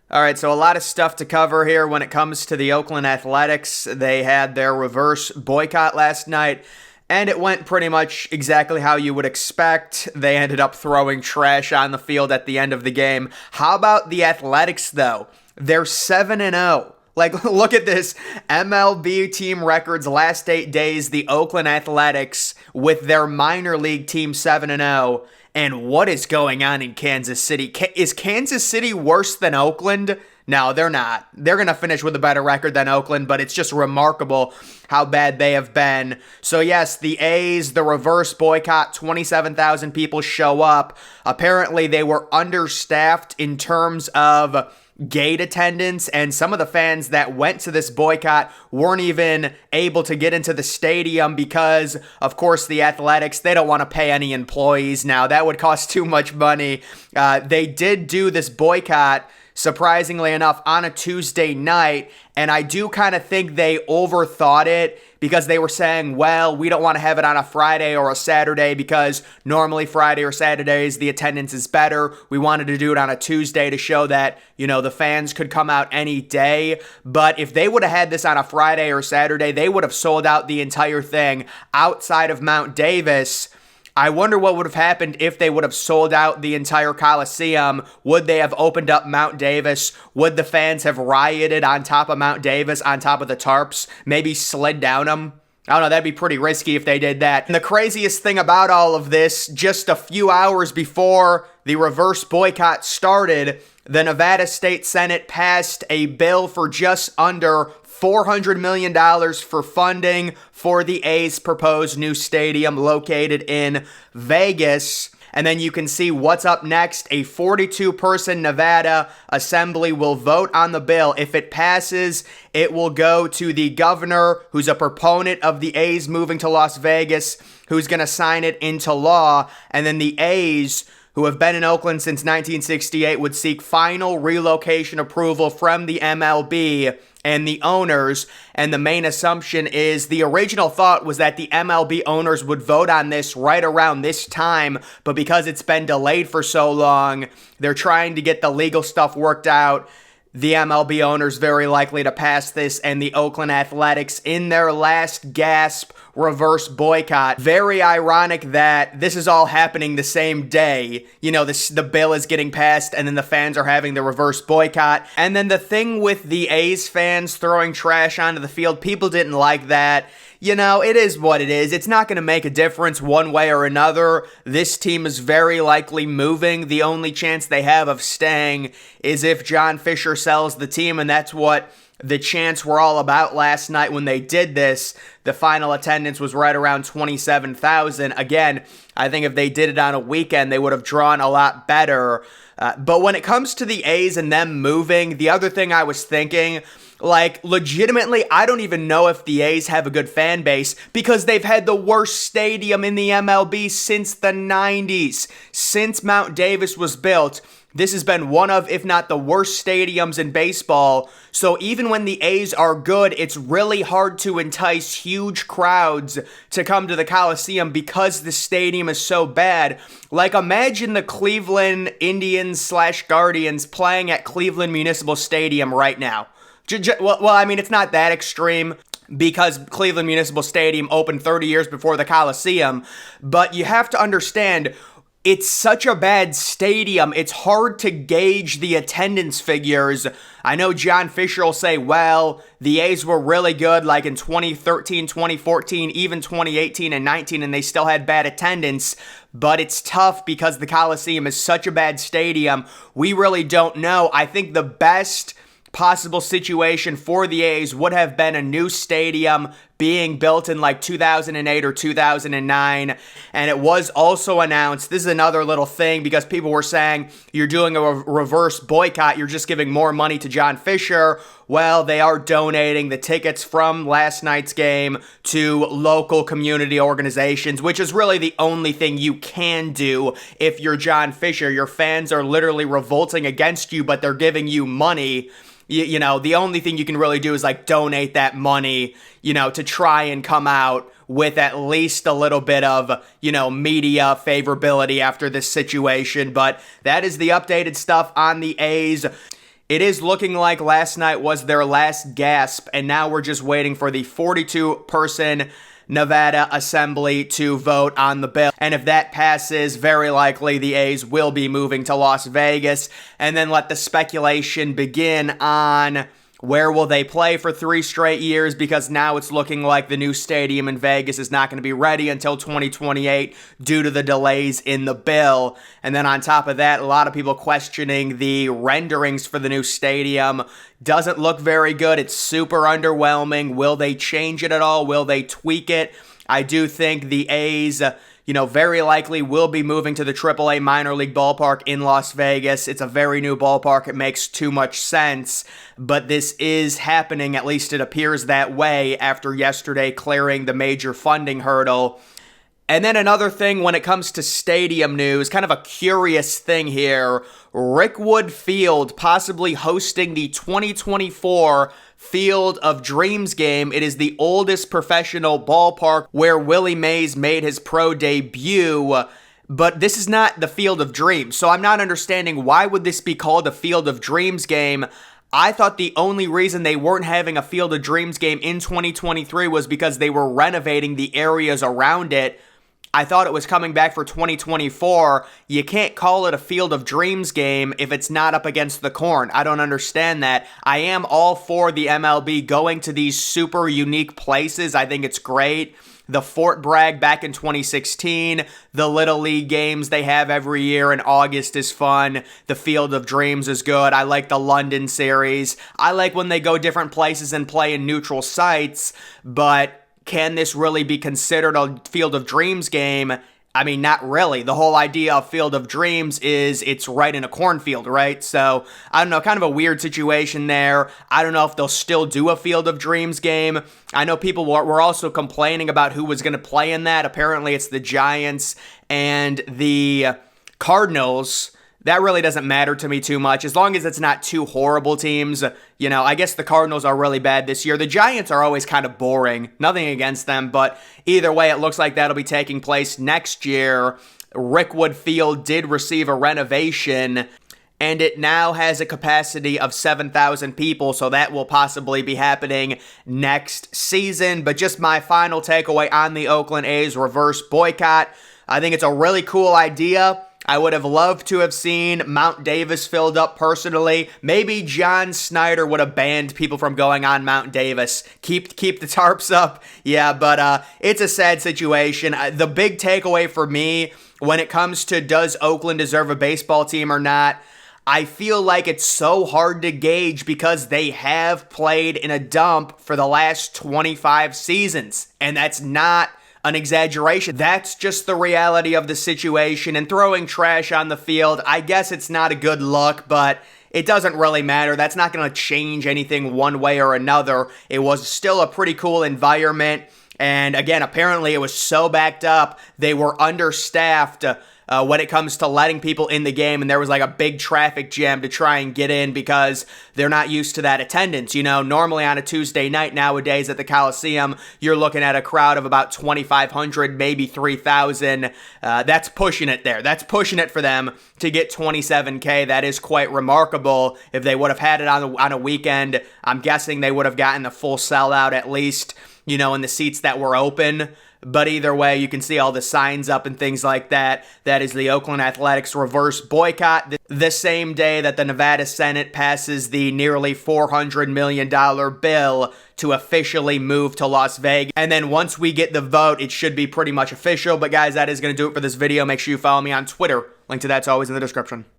All right, so a lot of stuff to cover here when it comes to the Oakland Athletics. They had their reverse boycott last night, and it went pretty much exactly how you would expect. They ended up throwing trash on the field at the end of the game. How about the Athletics, though? They're 7-0. Like, look at this. MLB team records last 8 days, the Oakland Athletics with their minor league team 7-0. And what is going on in Kansas City? Is Kansas City worse than Oakland? No, they're not. They're going to finish with a better record than Oakland, but it's just remarkable how bad they have been. So yes, the A's, the reverse boycott, 27,000 people show up. Apparently they were understaffed in terms of gate attendance, and some of the fans that went to this boycott weren't even able to get into the stadium because, of course, the Athletics, they don't want to pay any employees now. That would cost too much money. They did do this boycott, surprisingly enough, on a Tuesday night, and I do kind of think they overthought it because they were saying, well, we don't want to have it on a Friday or a Saturday because normally Friday or Saturdays the attendance is better. We wanted to do it on a Tuesday to show that, the fans could come out any day. But if they would have had this on a Friday or Saturday, they would have sold out the entire thing outside of Mount Davis. I wonder what would have happened if they would have sold out the entire Coliseum. Would they have opened up Mount Davis? Would the fans have rioted on top of Mount Davis, on top of the tarps, maybe slid down them? I don't know, that'd be pretty risky if they did that. And the craziest thing about all of this, just a few hours before the reverse boycott started, the Nevada State Senate passed a bill for just under $400 million for funding for the A's proposed new stadium located in Vegas. And then you can see what's up next. A 42-person Nevada Assembly will vote on the bill. If it passes, it will go to the governor, who's a proponent of the A's moving to Las Vegas, who's going to sign it into law. And then the A's, who have been in Oakland since 1968, would seek final relocation approval from the MLB and the owners. And the main assumption is the original thought was that the MLB owners would vote on this right around this time, but because it's been delayed for so long, they're trying to get the legal stuff worked out. The MLB owners very likely to pass this, and the Oakland Athletics in their last gasp reverse boycott. Very ironic that this is all happening the same day. The bill is getting passed and then the fans are having the reverse boycott. And then the thing with the A's fans throwing trash onto the field, people didn't like that. It is what it is. It's not going to make a difference one way or another. This team is very likely moving. The only chance they have of staying is if John Fisher sells the team, and that's what the chants were all about last night when they did this. The final attendance was right around 27,000. Again, I think if they did it on a weekend, they would have drawn a lot better. But when it comes to the A's and them moving, the other thing I was thinking, legitimately, I don't even know if the A's have a good fan base because they've had the worst stadium in the MLB since the 90s. Since Mount Davis was built, this has been one of, if not the worst stadiums in baseball. So even when the A's are good, it's really hard to entice huge crowds to come to the Coliseum because the stadium is so bad. Imagine the Cleveland Indians / Guardians playing at Cleveland Municipal Stadium right now. It's not that extreme because Cleveland Municipal Stadium opened 30 years before the Coliseum, but you have to understand, it's such a bad stadium, it's hard to gauge the attendance figures. I know John Fisher will say, well, the A's were really good in 2013, 2014, even 2018 and 19, and they still had bad attendance. But it's tough because the Coliseum is such a bad stadium. We really don't know. I think the best possible situation for the A's would have been a new stadium being built in 2008 or 2009. And it was also announced, this is another little thing because people were saying you're doing a reverse boycott, you're just giving more money to John Fisher. Well, they are donating the tickets from last night's game to local community organizations, which is really the only thing you can do if you're John Fisher. Your fans are literally revolting against you, but they're giving you money. The only thing you can really do is donate that money, to try and come out with at least a little bit of, media favorability after this situation. But that is the updated stuff on the A's. It is looking like last night was their last gasp, and now we're just waiting for the 42-person Nevada Assembly to vote on the bill. And if that passes, very likely the A's will be moving to Las Vegas, and then let the speculation begin on where will they play for 3 straight years, because now it's looking like the new stadium in Vegas is not going to be ready until 2028 due to the delays in the bill. And then on top of that, a lot of people questioning the renderings for the new stadium. Doesn't look very good. It's super underwhelming. Will they change it at all? Will they tweak it? I do think the A's very likely will be moving to the AAA minor league ballpark in Las Vegas. It's a very new ballpark. It makes too much sense, but this is happening, at least it appears that way, after yesterday clearing the major funding hurdle. And then another thing when it comes to stadium news, kind of a curious thing here, Rickwood Field possibly hosting the 2024 Field of Dreams game. It is the oldest professional ballpark where Willie Mays made his pro debut, but this is not the Field of Dreams. So I'm not understanding, why would this be called a Field of Dreams game? I thought the only reason they weren't having a Field of Dreams game in 2023 was because they were renovating the areas around it. I thought it was coming back for 2024. You can't call it a Field of Dreams game if it's not up against the corn. I don't understand that. I am all for the MLB going to these super unique places. I think it's great. The Fort Bragg back in 2016, the Little League games they have every year in August is fun. The Field of Dreams is good. I like the London series. I like when they go different places and play in neutral sites, but can this really be considered a Field of Dreams game? I mean, not really. The whole idea of Field of Dreams is it's right in a cornfield, right? So, I don't know, kind of a weird situation there. I don't know if they'll still do a Field of Dreams game. I know people were also complaining about who was going to play in that. Apparently, it's the Giants and the Cardinals. That really doesn't matter to me too much, as long as it's not 2 horrible teams. I guess the Cardinals are really bad this year. The Giants are always kind of boring. Nothing against them, but either way, it looks like that'll be taking place next year. Rickwood Field did receive a renovation, and it now has a capacity of 7,000 people, so that will possibly be happening next season. But just my final takeaway on the Oakland A's reverse boycott, I think it's a really cool idea. I would have loved to have seen Mount Davis filled up personally. Maybe John Snyder would have banned people from going on Mount Davis. Keep the tarps up. Yeah, but it's a sad situation. The big takeaway for me when it comes to does Oakland deserve a baseball team or not, I feel like it's so hard to gauge because they have played in a dump for the last 25 seasons, and that's not an exaggeration. That's just the reality of the situation, and throwing trash on the field, I guess it's not a good look, but it doesn't really matter. That's not going to change anything one way or another. It was still a pretty cool environment, and again, apparently it was so backed up, they were understaffed when it comes to letting people in the game, and there was like a big traffic jam to try and get in because they're not used to that attendance. Normally on a Tuesday night nowadays at the Coliseum, you're looking at a crowd of about 2,500, maybe 3,000. That's pushing it there. That's pushing it for them to get 27K. That is quite remarkable. If they would have had it on a weekend, I'm guessing they would have gotten the full sellout at least, in the seats that were open. But either way, you can see all the signs up and things like that. That is the Oakland Athletics reverse boycott. The same day that the Nevada Senate passes the nearly $400 million bill to officially move to Las Vegas. And then once we get the vote, it should be pretty much official. But guys, that is going to do it for this video. Make sure you follow me on Twitter. Link to that's always in the description.